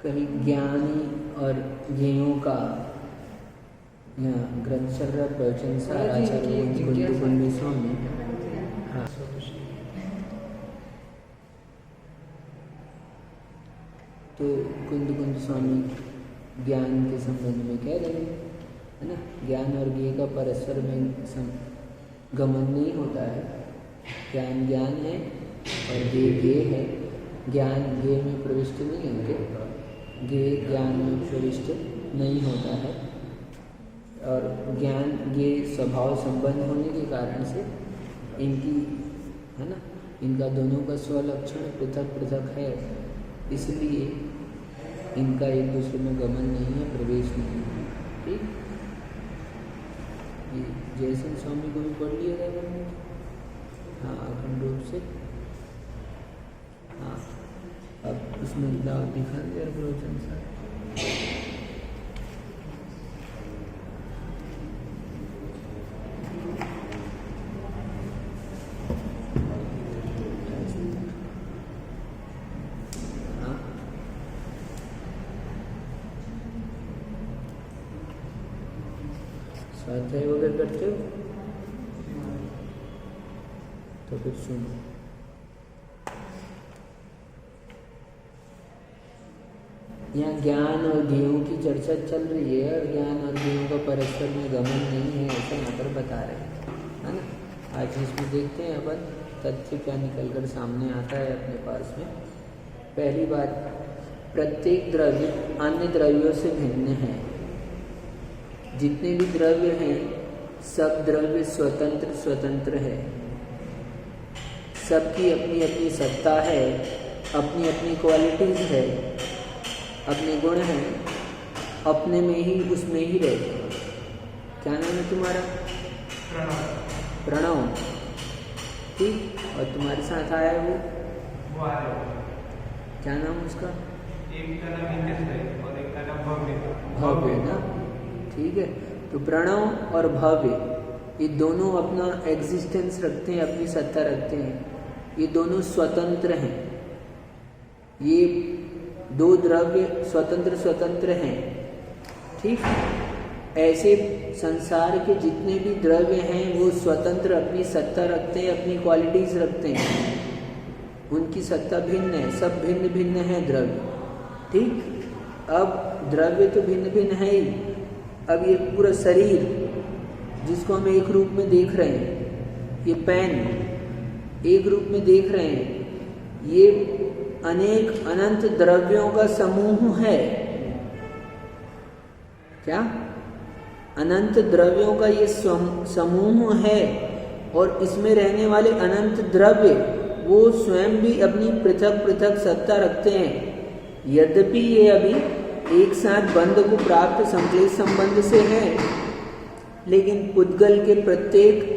कभी ज्ञानी और ज्ञेयों का यहाँ ग्रंथ चल रहा प्रवचन सार आचार्य कुंड स्वामी। हाँ, तो कुंद स्वामी ज्ञान के संबंध में कह रहे हैं, है ना। ज्ञान और ज्ञेय का परस्पर में गमन नहीं होता है। ज्ञान ज्ञान है और ज्ञेय ज्ञेय है। ज्ञान ज्ञेय में प्रविष्ट नहीं होते, ज्ञेय ज्ञान में प्रविष्ट नहीं होता है। और ज्ञान ज्ञेय स्वभाव संबंध होने के कारण से इनकी, है ना, इनका दोनों का स्वलक्षण पृथक पृथक है, इसलिए इनका एक दूसरे में गमन नहीं है, प्रवेश नहीं है। ठीक, ये जयसिंह स्वामी को भी पढ़ लिया जाएगा। हाँ, अखंड रूप से। हाँ, अब उसमें दिखा दिया प्रवचन सा। स्वाध्याय वगैरह करते हो तो फिर सुनो। यहाँ ज्ञान और ज्ञेयों की चर्चा चल रही है और ज्ञान और ज्ञेयों का परस्पर में गमन नहीं है, ऐसा यहाँ पर बता रहे हैं, है ना। आज इसमें देखते हैं अपन तथ्य क्या निकल कर सामने आता है अपने पास में। पहली बात, प्रत्येक द्रव्य अन्य द्रव्यों से भिन्न है। जितने भी द्रव्य हैं सब द्रव्य स्वतंत्र स्वतंत्र है, सबकी अपनी अपनी सत्ता है, अपनी अपनी क्वालिटीज है, अपने गुण हैं, अपने में ही उसमें ही रहते हैं। क्या नाम है तुम्हारा? प्रणव। ठीक, और तुम्हारे साथ आया है वो क्या नाम उसका? एक का नाम इंद्र है और एक का नाम भव्य। भव्य ना, ठीक है। तो प्रणव और भव्य ये दोनों अपना एग्जिस्टेंस रखते हैं, अपनी सत्ता रखते हैं, ये दोनों स्वतंत्र हैं। ये दो द्रव्य स्वतंत्र स्वतंत्र हैं। ठीक, ऐसे संसार के जितने भी द्रव्य हैं वो स्वतंत्र अपनी सत्ता रखते हैं, अपनी क्वालिटीज रखते हैं, उनकी सत्ता भिन्न है, सब भिन्न भिन्न है द्रव्य। ठीक, अब द्रव्य तो भिन्न भिन्न है ही। अब ये पूरा शरीर जिसको हम एक रूप में देख रहे हैं, ये पेन एक रूप में देख रहे हैं, ये अनेक अनंत द्रव्यों का समूह है। क्या? अनंत द्रव्यों का ये समूह है और इसमें रहने वाले अनंत द्रव्य वो स्वयं भी अपनी पृथक पृथक सत्ता रखते हैं। यद्यपि ये अभी एक साथ बंध को प्राप्त संश्लेष संबंध से है, लेकिन पुद्गल के प्रत्येक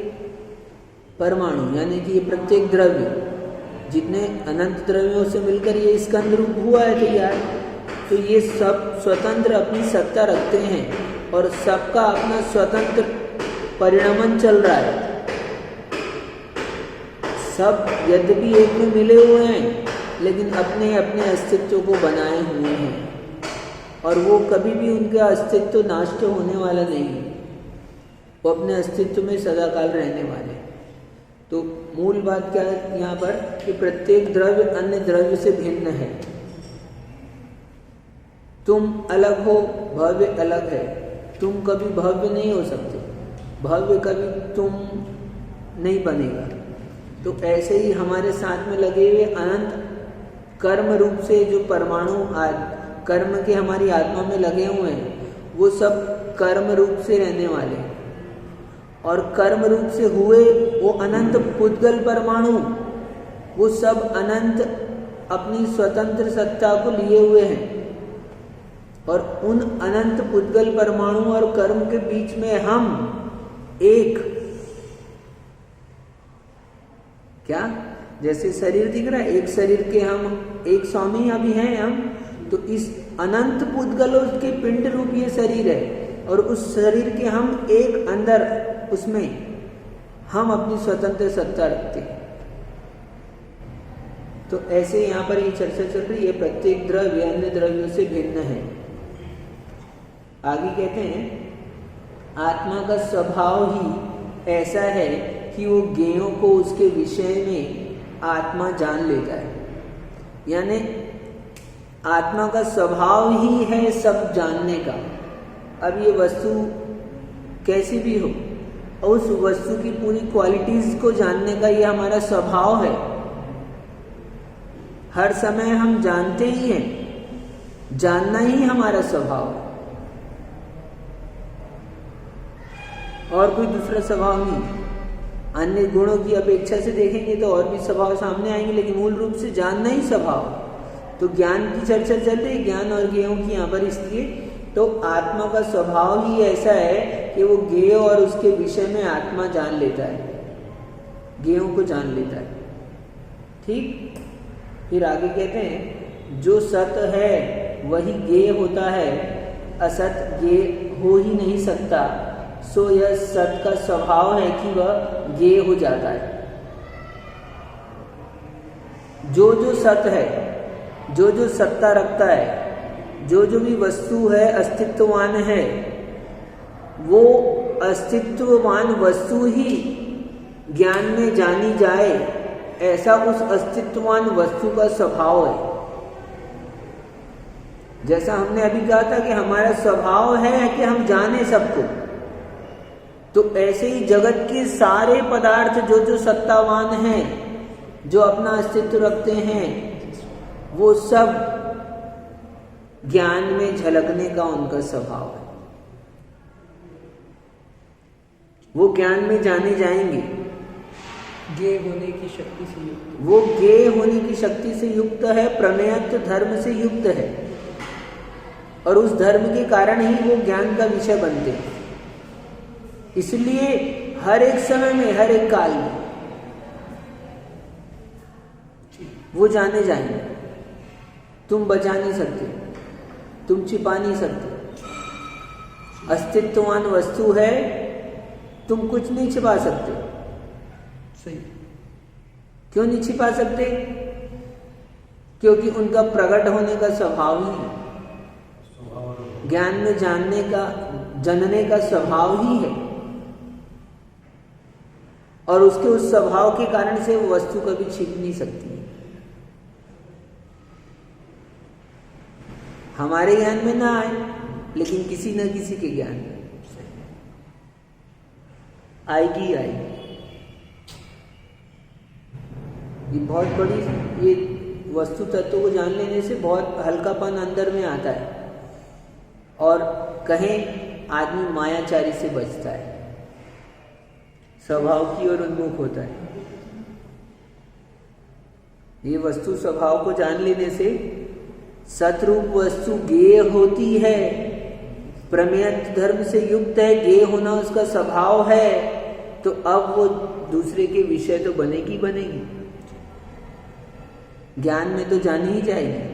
परमाणु यानी कि ये प्रत्येक द्रव्य जितने अनंत द्रव्यों से मिलकर ये स्कंद रूप हुआ है तैयार, तो ये सब स्वतंत्र अपनी सत्ता रखते हैं और सबका अपना स्वतंत्र परिणमन चल रहा है। सब यद्यपि एक में मिले हुए हैं लेकिन अपने अपने अस्तित्व को बनाए हुए हैं और वो कभी भी उनका अस्तित्व नष्ट होने वाला नहीं है, वो अपने अस्तित्व में सदाकाल रहने वाले। तो मूल बात क्या है यहाँ पर कि प्रत्येक द्रव्य अन्य द्रव्य से भिन्न है। तुम अलग हो, भव्य अलग है। तुम कभी भव्य नहीं हो सकते, भव्य कभी तुम नहीं बनेगा। तो ऐसे ही हमारे साथ में लगे हुए अनंत कर्म रूप से जो परमाणु कर्म के हमारी आत्मा में लगे हुए हैं, वो सब कर्म रूप से रहने वाले हैं और कर्म रूप से हुए वो अनंत पुद्गल परमाणु, वो सब अनंत अपनी स्वतंत्र सत्ता को लिए हुए हैं और उन अनंत पुद्गल परमाणु और कर्म के बीच में हम एक, क्या जैसे शरीर दिख रहा है, एक शरीर के हम एक स्वामी अभी हैं हम, तो इस अनंत पुद्गलों के पिंड रूप ये शरीर है और उस शरीर के हम एक अंदर उसमें हम अपनी स्वतंत्र सत्ता रखते हैं। तो ऐसे यहाँ पर ये चर्चा चल रही है, प्रत्येक द्रव्य अन्य द्रव्यों से भिन्न है। आगे कहते हैं आत्मा का स्वभाव ही ऐसा है कि वो ज्ञेयों को उसके विषय में आत्मा जान लेता है। यानी आत्मा का स्वभाव ही है सब जानने का। अब ये वस्तु कैसी भी हो, उस वस्तु की पूरी क्वालिटीज को जानने का ये हमारा स्वभाव है। हर समय हम जानते ही हैं, जानना ही हमारा स्वभाव है, और कोई दूसरा स्वभाव नहीं। अन्य गुणों की अपेक्षा से देखेंगे तो और भी स्वभाव सामने आएंगे, लेकिन मूल रूप से जानना ही स्वभाव है। तो ज्ञान की चर्चा चल रही है, ज्ञान और ज्ञेयों की यहाँ पर। इसलिए तो आत्मा का स्वभाव ही ऐसा है कि वो ज्ञेय और उसके विषय में आत्मा जान लेता है, ज्ञेयों को जान लेता है। ठीक, फिर आगे कहते हैं जो सत है वही ज्ञेय होता है, असत ज्ञेय हो ही नहीं सकता। सो यह सत का स्वभाव है कि वह ज्ञेय हो जाता है। जो सत है, जो सत्ता रखता है, जो भी वस्तु है, अस्तित्ववान है, वो अस्तित्ववान वस्तु ही ज्ञान में जानी जाए, ऐसा उस अस्तित्ववान वस्तु का स्वभाव है। जैसा हमने अभी कहा था कि हमारा स्वभाव है कि हम जाने सबको, तो ऐसे ही जगत के सारे पदार्थ जो सत्तावान हैं, जो अपना अस्तित्व रखते हैं, वो सब ज्ञान में झलकने का उनका स्वभाव है। वो ज्ञान में जाने जाएंगे, ज्ञेय होने की शक्ति से युक्त। वो ज्ञेय होने की शक्ति से युक्त है, प्रमेयत्व धर्म से युक्त है, और उस धर्म के कारण ही वो ज्ञान का विषय बनते हैं। इसलिए हर एक समय में, हर एक काल में वो जाने जाएंगे। तुम बचा नहीं सकते, तुम छिपा नहीं सकते। अस्तित्ववान वस्तु है, तुम कुछ नहीं छिपा सकते। सही। क्यों नहीं छिपा सकते? क्योंकि उनका प्रकट होने का स्वभाव ही है, ज्ञान में जानने का, जनने का स्वभाव ही है, और उसके उस स्वभाव के कारण से वो वस्तु कभी छिप नहीं सकती। हमारे ज्ञान में ना आए, लेकिन किसी न किसी के ज्ञान में आएगी आएगी। ये बहुत बड़ी, ये वस्तु तत्व को जान लेने से बहुत हल्कापन अंदर में आता है, और कहें आदमी मायाचारी से बचता है, स्वभाव की ओर उन्मुख होता है। ये वस्तु स्वभाव को जान लेने से सतरूप वस्तु ज्ञेय होती है, प्रमेयत्व धर्म से युक्त है, ज्ञेय होना उसका स्वभाव है, तो अब वो दूसरे के विषय तो बनेगी बनेगी, ज्ञान में तो जानी ही जाएगी।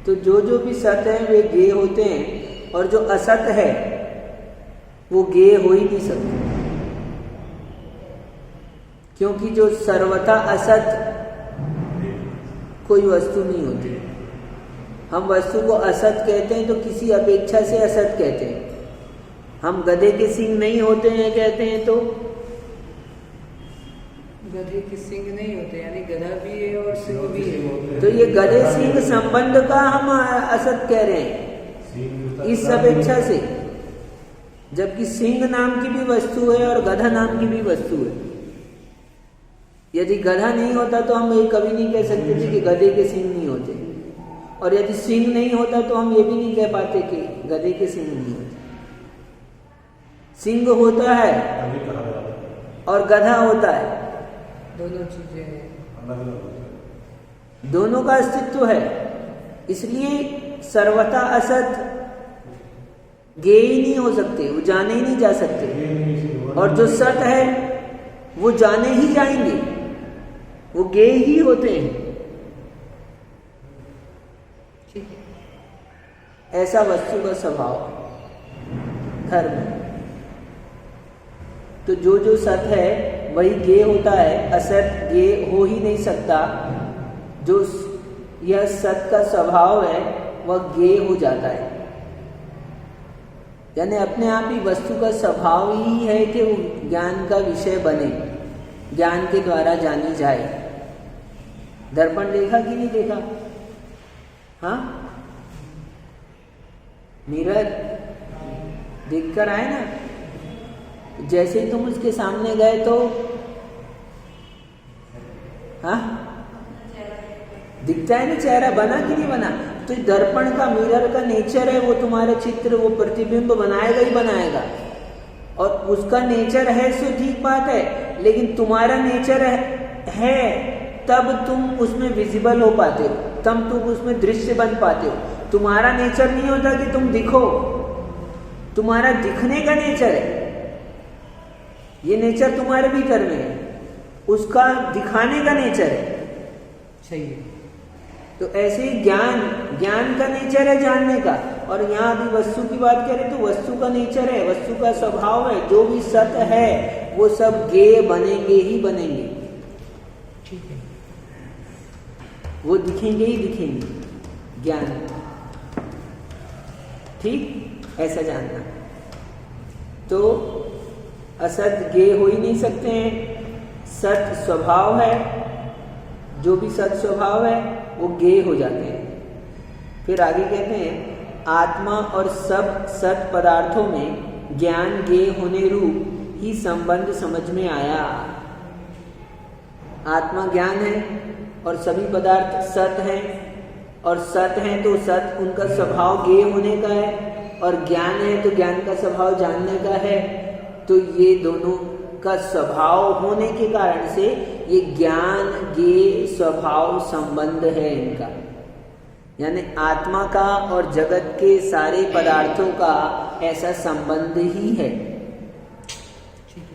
तो जो भी सत है वे ज्ञेय होते हैं, और जो असत है वो ज्ञेय हो ही नहीं सकते, क्योंकि जो सर्वथा असत कोई वस्तु नहीं होती। हम वस्तु को असत कहते हैं तो किसी अपेक्षा से असत कहते हैं। हम गधे के सींग नहीं होते हैं कहते हैं तो गधे के सींग नहीं होते, यानी गधा भी है और सिंह भी है। तो ये गधे सींग संबंध का हम असत कह रहे हैं इस अपेक्षा से, जबकि सिंह नाम की भी वस्तु है और गधा नाम की भी वस्तु है। यदि गधा नहीं होता तो हम ये कभी नहीं कह सकते थे कि गधे के सींग नहीं होते, और यदि सिंह नहीं होता तो हम ये भी नहीं कह पाते कि गधे के सींग नहीं होते। सिंह होता है और गधा होता है, दोनों चीजें, दोनों का अस्तित्व है। इसलिए सर्वथा असत ज्ञेय ही नहीं हो सकते, वो जाने ही नहीं जा सकते, और जो सत है वो जाने ही जाएंगे, वो ज्ञेय ही होते हैं। ठीक है। ऐसा वस्तु का स्वभाव धर्म। तो जो सत है वही ज्ञेय होता है, असत ज्ञेय हो ही नहीं सकता। जो यह सत का स्वभाव है वह ज्ञेय हो जाता है, यानी अपने आप ही वस्तु का स्वभाव ही है कि वो ज्ञान का विषय बने, ज्ञान के द्वारा जानी जाए। दर्पण देखा कि नहीं देखा? हाँ, मिरर देख कर आए ना, जैसे ही तुम उसके सामने गए तो हाँ दिखता है ना चेहरा, बना कि नहीं बना? तो दर्पण का, मिरर का नेचर है वो तुम्हारे चित्र, वो प्रतिबिंब बनाएगा ही बनाएगा, और उसका नेचर है सो ठीक बात है, लेकिन तुम्हारा नेचर है तब तुम उसमें विजिबल हो पाते हो, तब तुम उसमें दृश्य बन पाते हो। तुम्हारा नेचर नहीं होता कि तुम दिखो, तुम्हारा दिखने का नेचर है, ये नेचर तुम्हारे भीतर में है, उसका दिखाने का नेचर है। सही है। तो ऐसे ही ज्ञान का नेचर है जानने का, और यहाँ अभी वस्तु की बात करें तो वस्तु का नेचर है, वस्तु का स्वभाव है, जो भी सत है वो सब ज्ञेय बनेंगे ही बनेंगे, ठीक है, वो दिखेंगे ही दिखेंगे, ज्ञान, ठीक, ऐसा जानना। तो असत ज्ञेय हो ही नहीं सकते हैं, सत स्वभाव है, जो भी सत स्वभाव है वो ज्ञेय हो जाते हैं। फिर आगे कहते हैं आत्मा और सब सत पदार्थों में ज्ञान ज्ञेय होने रूप ही संबंध समझ में आया। आत्मा ज्ञान है और सभी पदार्थ सत हैं, और सत हैं तो सत उनका स्वभाव ज्ञेय होने का है, और ज्ञान है तो ज्ञान का स्वभाव जानने का है। तो ये दोनों का स्वभाव होने के कारण से ये ज्ञान ज्ञेय स्वभाव संबंध है इनका, यानी आत्मा का और जगत के सारे पदार्थों का ऐसा संबंध ही है।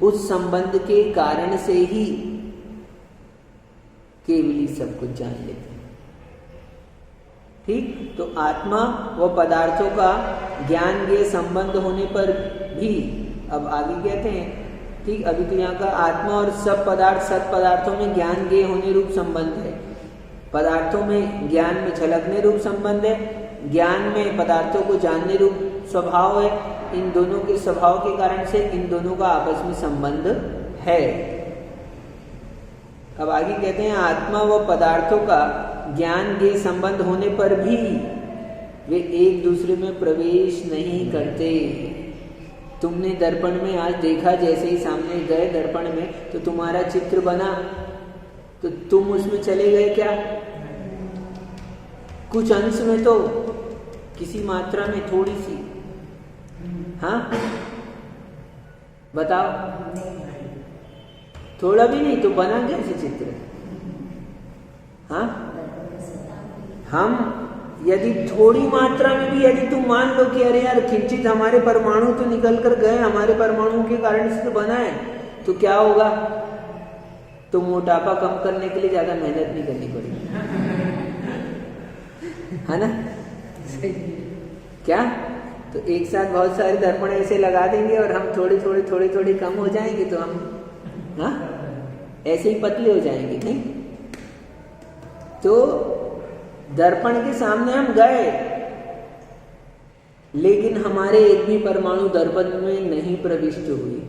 उस संबंध के कारण से ही केवली सब कुछ जान लेते हैं, ठीक। तो आत्मा व पदार्थों का ज्ञान ज्ञेय संबंध होने पर भी, अब आगे कहते हैं, ठीक, अभी तो यहाँ का आत्मा और सब पदार्थ सत पदार्थों में ज्ञान ज्ञेय होने रूप संबंध है, पदार्थों में ज्ञान में झलकने रूप संबंध है, ज्ञान में पदार्थों को जानने रूप स्वभाव है। इन दोनों के स्वभाव के कारण से इन दोनों का आपस में संबंध है। अब आगे कहते हैं आत्मा व पदार्थों का ज्ञान ज्ञेय संबंध होने पर भी वे एक दूसरे में प्रवेश नहीं करते। तुमने दर्पण में आज देखा, जैसे ही सामने गए दर्पण में तो तुम्हारा चित्र बना, तो तुम उसमें चले गए क्या? कुछ अंश में तो, किसी मात्रा में, थोड़ी सी, हाँ बताओ, थोड़ा भी नहीं तो बना कैसे चित्र? हाँ, हम यदि थोड़ी मात्रा में भी यदि तुम मान लो कि अरे यार किंचित हमारे परमाणु तो निकल कर गए, हमारे परमाणु के कारण से तो बना है, तो क्या होगा? तो मोटापा कम करने के लिए ज्यादा मेहनत नहीं करनी पड़ेगी, है ना? क्या? तो एक साथ बहुत सारे दर्पण ऐसे लगा देंगे और हम थोड़े कम हो जाएंगे, तो हम हाँ ऐसे ही पतले हो जाएंगे, नहीं? तो दर्पण के सामने हम गए, लेकिन हमारे एक भी परमाणु दर्पण में नहीं प्रविष्ट हुई।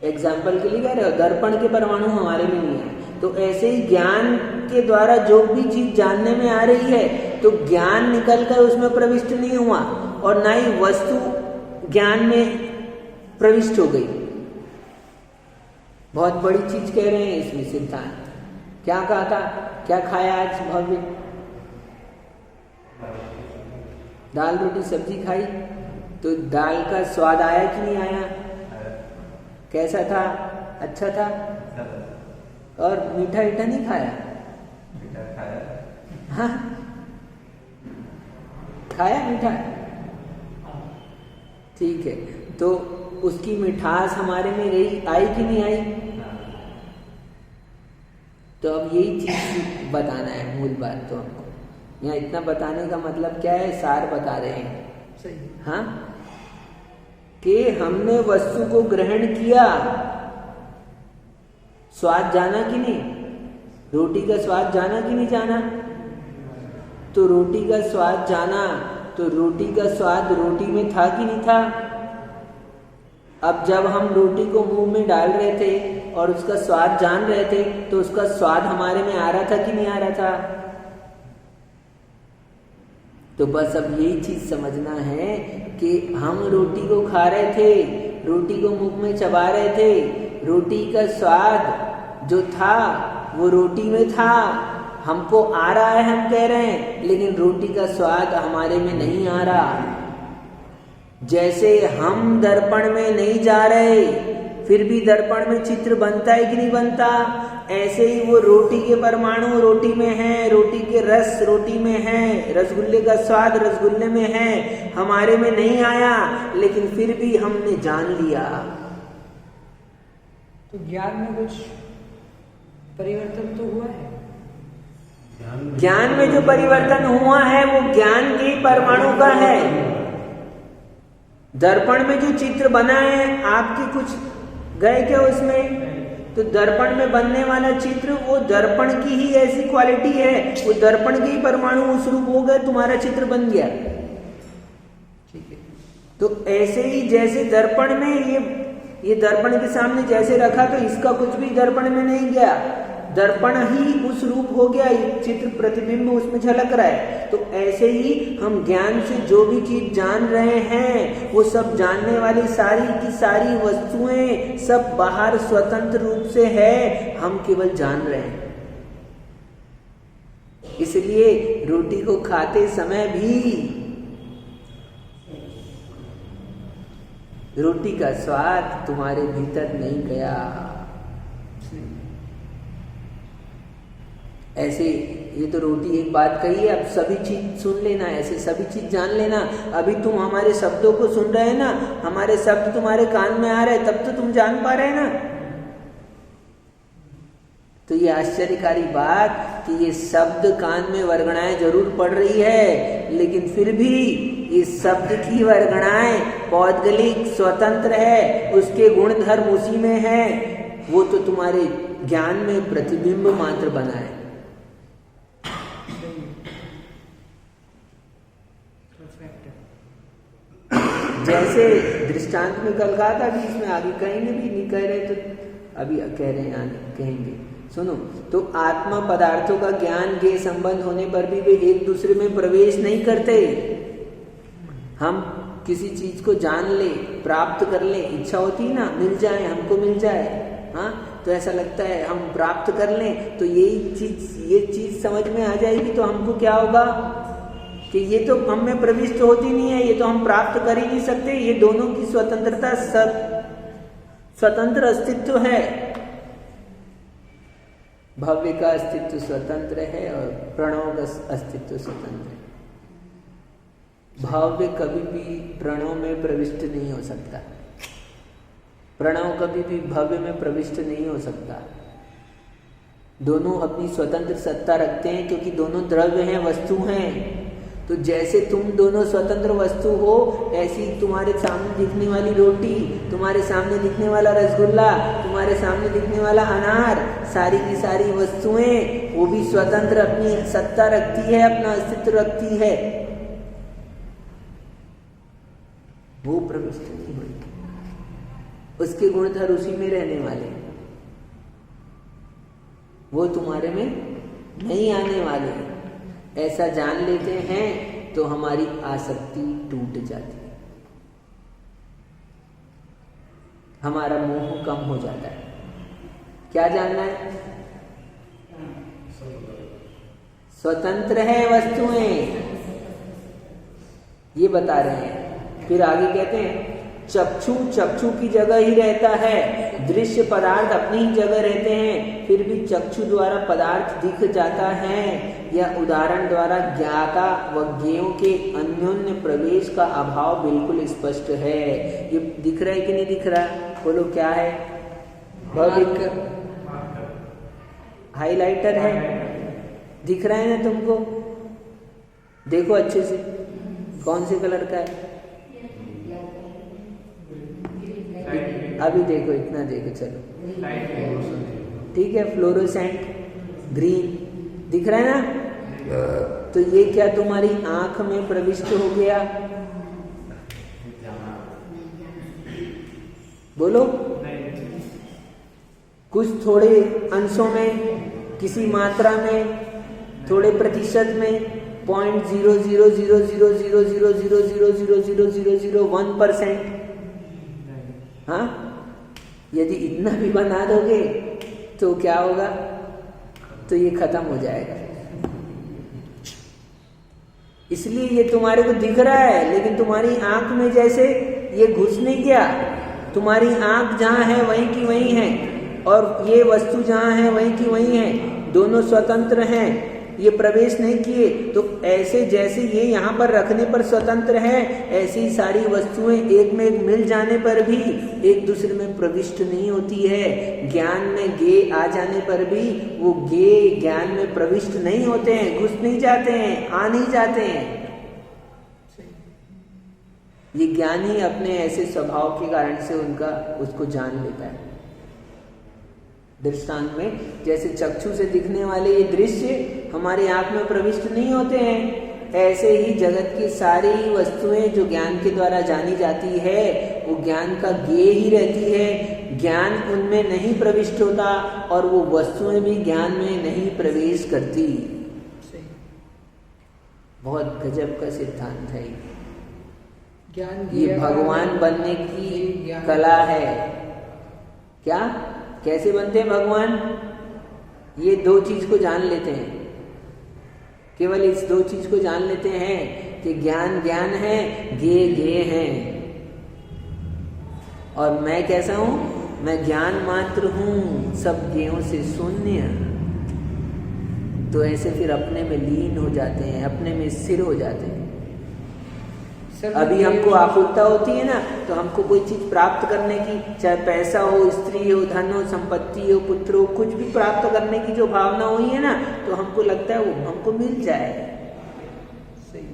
एग्जाम्पल के लिए कह रहे हो, दर्पण के परमाणु हमारे में नहीं है। तो ऐसे ही ज्ञान के द्वारा जो भी चीज जानने में आ रही है, तो ज्ञान निकलकर उसमें प्रविष्ट नहीं हुआ, और ना ही वस्तु ज्ञान में प्रविष्ट हो गई। बहुत बड़ी चीज कह रहे हैं इसमें सिद्धांत। क्या कहा था? क्या खाया आज भव्य? दाल रोटी सब्जी खाई, तो दाल का स्वाद आया कि नहीं आया? कैसा था? अच्छा था। और मीठा मीठा नहीं खाया? हाँ खाया मीठा, ठीक है। तो उसकी मिठास हमारे में रही, आई कि नहीं आई? तो अब यही चीज बताना है, मूल बात तो हमको यहाँ इतना बताने का मतलब क्या है? सार बता रहे हैं, सही, हाँ, कि हमने वस्तु को ग्रहण किया, स्वाद जाना कि नहीं? रोटी का स्वाद जाना कि नहीं जाना? तो रोटी का स्वाद जाना, तो रोटी का स्वाद रोटी में था कि नहीं था? अब जब हम रोटी को मुंह में डाल रहे थे और उसका स्वाद जान रहे थे, तो उसका स्वाद हमारे में आ रहा था कि नहीं आ रहा था? तो बस अब यही चीज समझना है कि हम रोटी को खा रहे थे, रोटी को मुंह में चबा रहे थे, रोटी का स्वाद जो था वो रोटी में था, हमको आ रहा है, हम कह रहे हैं, लेकिन रोटी का स्वाद हमारे में नहीं आ रहा। जैसे हम दर्पण में नहीं जा रहे, फिर भी दर्पण में चित्र बनता है कि नहीं बनता, ऐसे ही वो रोटी के परमाणु रोटी में है, रोटी के रस रोटी में है, रसगुल्ले का स्वाद रसगुल्ले में है, हमारे में नहीं आया, लेकिन फिर भी हमने जान लिया। तो ज्ञान में कुछ परिवर्तन तो हुआ है? ज्ञान में जो परिवर्तन हुआ है वो ज्ञान के परमाणु का है। दर्पण में जो चित्र बना है, आपके कुछ गए क्या उसमें? तो दर्पण में बनने वाला चित्र वो दर्पण की ही ऐसी क्वालिटी है, वो दर्पण के ही परमाणु उस रूप हो गए, तुम्हारा चित्र बन गया। ठीक है, तो ऐसे ही जैसे दर्पण में ये दर्पण के सामने जैसे रखा, तो इसका कुछ भी दर्पण में नहीं गया, दर्पण ही उस रूप हो गया, चित्र प्रतिबिंब उसमें झलक रहा है। तो ऐसे ही हम ज्ञान से जो भी चीज जान रहे हैं, वो सब जानने वाली सारी की सारी वस्तुएं सब बाहर स्वतंत्र रूप से है, हम केवल जान रहे हैं। इसलिए रोटी को खाते समय भी रोटी का स्वाद तुम्हारे भीतर नहीं गया। ऐसे ये तो रोटी एक बात कही है, अब सभी चीज सुन लेना, ऐसे सभी चीज जान लेना। अभी तुम हमारे शब्दों को सुन रहे हैं ना, हमारे शब्द तुम्हारे कान में आ रहे हैं, तब तो तुम जान पा रहे हैं ना। तो ये आश्चर्यकारी बात कि ये शब्द कान में वरगणाएं जरूर पड़ रही है, लेकिन फिर भी इस शब्द की वरगणाएं पौद्गलिक स्वतंत्र है, उसके गुण धर्म उसी में है, वो तो तुम्हारे ज्ञान में प्रतिबिंब मात्र बना है। जैसे दृष्टांत में कल कहा था, अभी इसमें आगे कहेंगे भी, नहीं कह रहे तो अभी कह रहे हैं, आगे कहेंगे। सुनो, तो आत्मा पदार्थों का ज्ञान के संबंध होने पर भी वे एक दूसरे में प्रवेश नहीं करते। हम किसी चीज को जान ले, प्राप्त कर ले, इच्छा होती है ना, मिल जाए, हमको मिल जाए, हाँ, तो ऐसा लगता है हम प्राप्त कर लें तो ये चीज समझ में आ जाएगी, तो हमको क्या होगा कि ये तो हम में प्रविष्ट होती नहीं है, ये तो हम प्राप्त कर ही नहीं सकते। ये दोनों की स्वतंत्रता स्वतंत्र अस्तित्व है। भव्य का अस्तित्व स्वतंत्र है और प्रणव का अस्तित्व स्वतंत्र है। भव्य कभी भी प्रणव में प्रविष्ट नहीं हो सकता, प्रणव कभी भी भव्य में प्रविष्ट नहीं हो सकता। दोनों अपनी स्वतंत्र सत्ता रखते हैं, क्योंकि दोनों द्रव्य हैं, वस्तु हैं। तो जैसे तुम दोनों स्वतंत्र वस्तु हो, ऐसी तुम्हारे सामने दिखने वाली रोटी, तुम्हारे सामने दिखने वाला रसगुल्ला, तुम्हारे सामने दिखने वाला अनार, सारी की सारी वस्तुएं वो भी स्वतंत्र अपनी सत्ता रखती है, अपना अस्तित्व रखती है, वो प्रविष्ट नहीं हुई, उसके गुणधर उसी में रहने वाले, वो तुम्हारे में नहीं आने वाले। ऐसा जान लेते हैं तो हमारी आसक्ति टूट जाती है, हमारा मोह कम हो जाता है। क्या जानना है? स्वतंत्र है वस्तुएं, ये बता रहे हैं। फिर आगे कहते हैं चक्षु की जगह ही रहता है, दृश्य पदार्थ अपनी ही जगह रहते हैं, फिर भी चक्षु द्वारा पदार्थ दिख जाता है, या उदाहरण द्वारा ज्ञाता व ज्ञेयों के अन्योन्य प्रवेश का अभाव बिल्कुल स्पष्ट है। ये दिख रहा है कि नहीं दिख रहा? बोलो क्या है? हाइलाइटर है, दिख रहा है ना तुमको? देखो अच्छे से, कौन से कलर का है? अभी देखो, इतना देखो, चलो ठीक है, फ्लोरोसेंट ग्रीन दिख रहा है ना। तो ये क्या तुम्हारी आंख में प्रविष्ट हो गया? बोलो। कुछ थोड़े अंशों में, किसी मात्रा में, थोड़े प्रतिशत में 0.0000000000001%। हाँ, यदि इतना भी बना दोगे तो क्या होगा? तो ये खत्म हो जाएगा। इसलिए ये तुम्हारे को दिख रहा है, लेकिन तुम्हारी आंख में जैसे ये घुस नहीं गया। तुम्हारी आंख जहां है वहीं की वहीं है, और ये वस्तु जहां है वहीं की वहीं है, दोनों स्वतंत्र हैं, ये प्रवेश नहीं किए। तो ऐसे जैसे ये यहाँ पर रखने पर स्वतंत्र है, ऐसी ही सारी वस्तुएं एक में एक मिल जाने पर भी एक दूसरे में प्रविष्ट नहीं होती है। ज्ञान में गे आ जाने पर भी वो गे ज्ञान में प्रविष्ट नहीं होते हैं, घुस नहीं जाते हैं, आ नहीं जाते हैं। ये ज्ञान ही अपने ऐसे स्वभाव के कारण से उनका उसको जान लेता है। दृष्टांत में जैसे चक्षु से दिखने वाले ये दृश्य हमारे आंख में प्रविष्ट नहीं होते हैं, ऐसे ही जगत की सारी वस्तुएं जो ज्ञान के द्वारा जानी जाती है वो ज्ञान का ज्ञेय ही रहती है। ज्ञान उनमें नहीं प्रविष्ट होता और वो वस्तुएं भी ज्ञान में नहीं प्रवेश करती। बहुत गजब का सिद्धांत है ज्ञान। ये भगवान बनने की कला है। क्या? कैसे बनते हैं भगवान? ये दो चीज को जान लेते हैं, केवल इस दो चीज को जान लेते हैं कि ज्ञान ज्ञान है, ज्ञेय ज्ञेय है। और मैं कैसा हूं? मैं ज्ञान मात्र हूं, सब ज्ञेयों से शून्य। तो ऐसे फिर अपने में लीन हो जाते हैं, अपने में स्थिर हो जाते हैं। अभी हमको आकुलता होती है ना, तो हमको कोई चीज प्राप्त करने की, चाहे पैसा हो, स्त्री हो, धन हो, संपत्ति हो, पुत्र हो, कुछ भी प्राप्त करने की जो भावना हुई है ना, तो हमको लगता है वो हमको मिल जाए। सही।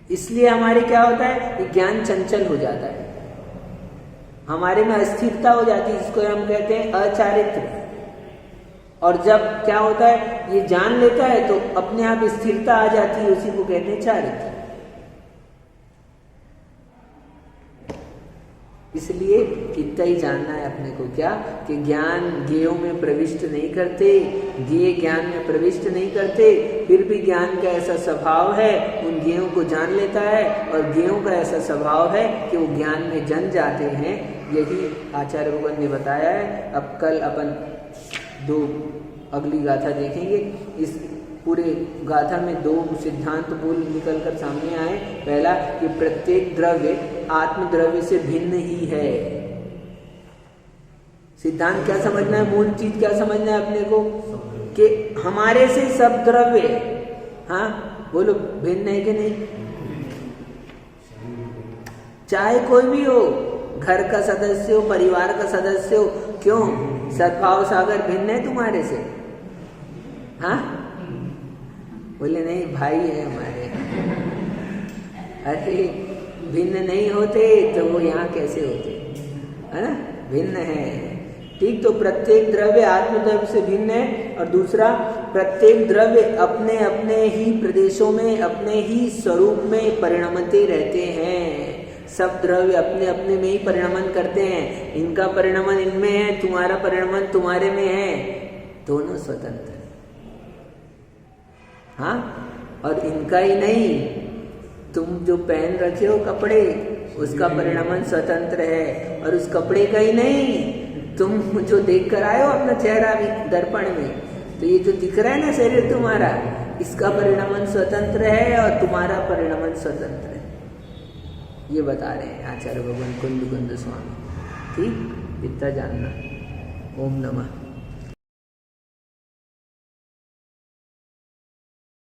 इसलिए हमारे क्या होता है कि ज्ञान चंचल हो जाता है, हमारे में अस्थिरता हो जाती है, जिसको हम कहते हैं अचारित्र। और जब क्या होता है, ये जान लेता है तो अपने आप स्थिरता आ जाती है, उसी को कहते हैं चारित्र। इसलिए इतना ही जानना है अपने को, क्या कि ज्ञान ज्ञेयों में प्रविष्ट नहीं करते, ज्ञेय ज्ञान में प्रविष्ट नहीं करते, फिर भी ज्ञान का ऐसा स्वभाव है, उन ज्ञेयों को जान लेता है, और ज्ञेयों का ऐसा स्वभाव है कि वो ज्ञान में जन जाते हैं। यही आचार्य भगवान ने बताया है। अब कल अपन दो अगली गाथा देखेंगे। इस पूरे गाथा में दो सिद्धांत मूल निकल कर सामने आए। पहला कि प्रत्येक द्रव्य आत्म द्रव्य से भिन्न ही है। सिद्धांत क्या समझना है, मूल चीज क्या समझना है अपने को, कि हमारे से सब द्रव्य, हाँ बोलो, भिन्न है कि नहीं? चाहे कोई भी हो, घर का सदस्य हो, परिवार का सदस्य हो, क्यों? सद्भाव सागर भिन्न है तुम्हारे से? हाँ, बोले नहीं, भाई है हमारे। अरे भिन्न नहीं होते तो वो यहाँ कैसे होते, है ना? भिन्न है, ठीक। तो प्रत्येक द्रव्य आत्मद्रव्य से भिन्न है। और दूसरा, प्रत्येक द्रव्य अपने अपने ही प्रदेशों में, अपने ही स्वरूप में परिणमते रहते हैं। सब द्रव्य अपने अपने में ही परिणमन करते हैं। इनका परिणमन इनमें है, तुम्हारा परिणमन तुम्हारे में है, दोनों स्वतंत्र। हाँ, और इनका ही नहीं, तुम जो पहन रखे हो कपड़े, उसका परिणमन स्वतंत्र है। और उस कपड़े का ही नहीं, तुम जो देख कर आए हो अपना चेहरा भी दर्पण में, तो ये जो दिख रहा है ना शरीर तुम्हारा, इसका परिणमन स्वतंत्र है और तुम्हारा परिणमन स्वतंत्र है। ये बता रहे हैं आचार्य भगवान कुंद स्वामी। ठीक, इतना जानना। ओम नमः।